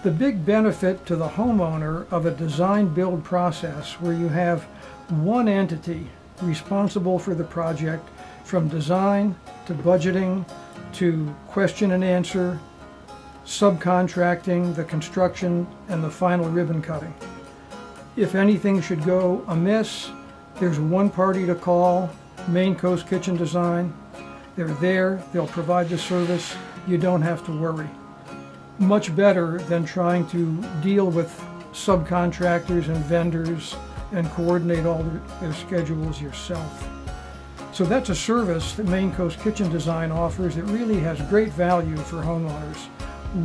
The big benefit to the homeowner of a design-build process where you have one entity responsible for the project from design to budgeting to question and answer, subcontracting, the construction, and the final ribbon cutting. If anything should go amiss, there's one party to call, Maine Coast Kitchen Design. They're there, they'll provide the service, you don't have to worry. Much better than trying to deal with subcontractors and vendors and coordinate all their schedules yourself. So that's a service that Maine Coast Kitchen Design offers that really has great value for homeowners.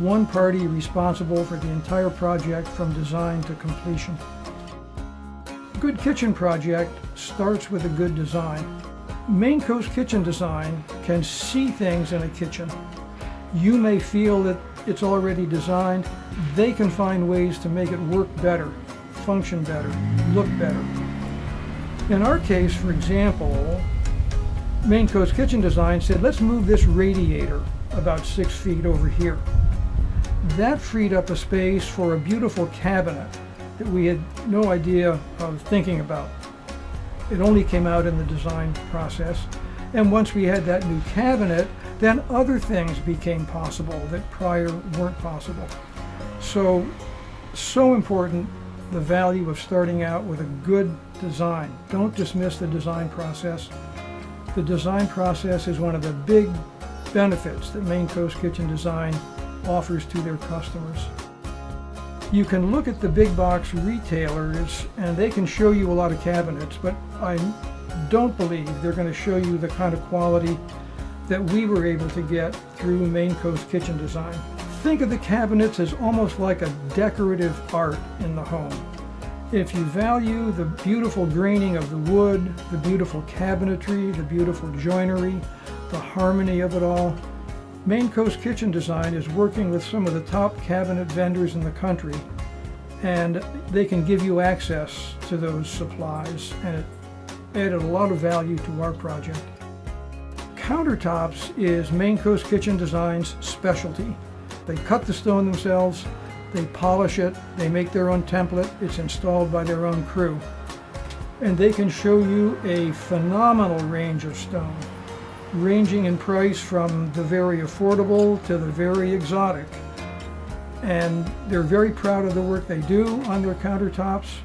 One party responsible for the entire project from design to completion. A good kitchen project starts with a good design. Maine Coast Kitchen Design can see things in a kitchen. You may feel that it's already designed. They can find ways to make it work better, function better, look better. In our case, for example, Maine Coast Kitchen Design said, let's move this radiator about 6 feet over here. That freed up a space for a beautiful cabinet that we had no idea of thinking about. It only came out in the design process. And once we had that new cabinet, then other things became possible that prior weren't possible. So important, the value of starting out with a good design. Don't dismiss the design process. The design process is one of the big benefits that Maine Coast Kitchen Design offers to their customers. You can look at the big box retailers and they can show you a lot of cabinets, but I don't believe they're going to show you the kind of quality that we were able to get through Maine Coast Kitchen Design. Think of the cabinets as almost like a decorative art in the home. If you value the beautiful graining of the wood, the beautiful cabinetry, the beautiful joinery, the harmony of it all, Maine Coast Kitchen Design is working with some of the top cabinet vendors in the country, and they can give you access to those supplies, and it added a lot of value to our project. Countertops is Maine Coast Kitchen Design's specialty. They cut the stone themselves, they polish it, they make their own template, it's installed by their own crew. And they can show you a phenomenal range of stone, ranging in price from the very affordable to the very exotic. And they're very proud of the work they do on their countertops.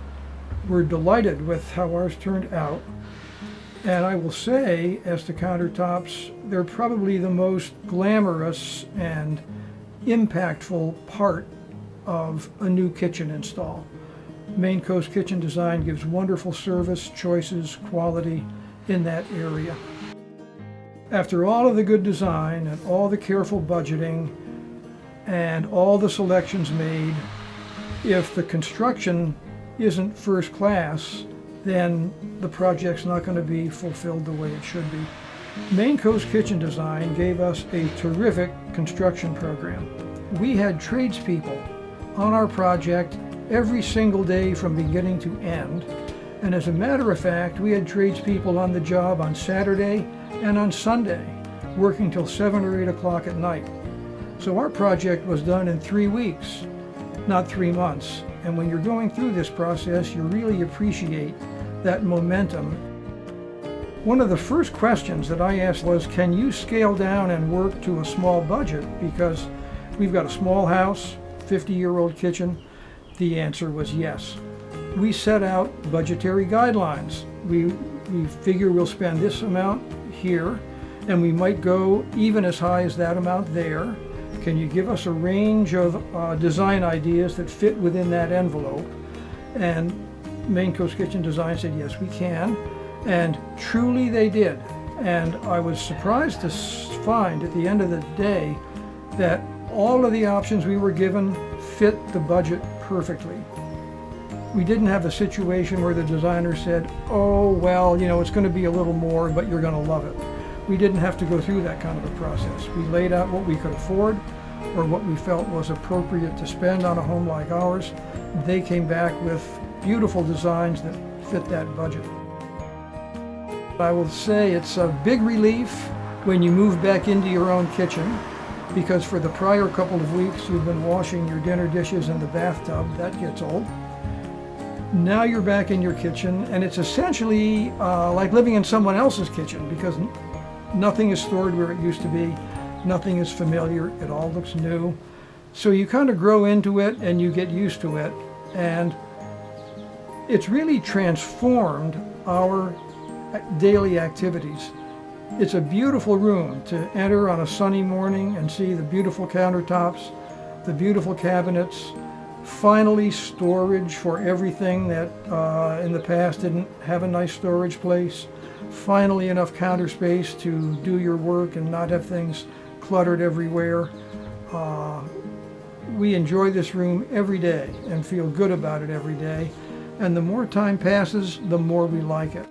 We're delighted with how ours turned out. And I will say, as to countertops, they're probably the most glamorous and impactful part of a new kitchen install. Maine Coast Kitchen Design gives wonderful service, choices, quality in that area. After all of the good design and all the careful budgeting and all the selections made, if the construction isn't first class, then the project's not going to be fulfilled the way it should be. Maine Coast Kitchen Design gave us a terrific construction program. We had tradespeople on our project every single day from beginning to end. And as a matter of fact, we had tradespeople on the job on Saturday and on Sunday, working till 7 or 8 o'clock at night. So our project was done in 3 weeks, not 3 months. And when you're going through this process, you really appreciate that momentum. One of the first questions that I asked was, can you scale down and work to a small budget? Because we've got a small house, 50-year-old kitchen. The answer was yes. We set out budgetary guidelines. We figure we'll spend this amount here, and we might go even as high as that amount there. Can you give us a range of design ideas that fit within that envelope? And Maine Coast Kitchen Design said, yes, we can. And truly they did. And I was surprised to find at the end of the day that all of the options we were given fit the budget perfectly. We didn't have a situation where the designer said, oh, well, you know, it's going to be a little more, but you're going to love it. We didn't have to go through that kind of a process. We laid out what we could afford or what we felt was appropriate to spend on a home like ours. They came back with beautiful designs that fit that budget. I will say it's a big relief when you move back into your own kitchen because for the prior couple of weeks you've been washing your dinner dishes in the bathtub. That gets old. Now you're back in your kitchen, and it's essentially like living in someone else's kitchen, because nothing is stored where it used to be. Nothing is familiar. It all looks new. So you kind of grow into it and you get used to it. And it's really transformed our daily activities. It's a beautiful room to enter on a sunny morning and see the beautiful countertops, the beautiful cabinets, finally storage for everything that in the past didn't have a nice storage place, finally enough counter space to do your work and not have things cluttered everywhere. We enjoy this room every day and feel good about it every day. And the more time passes, the more we like it.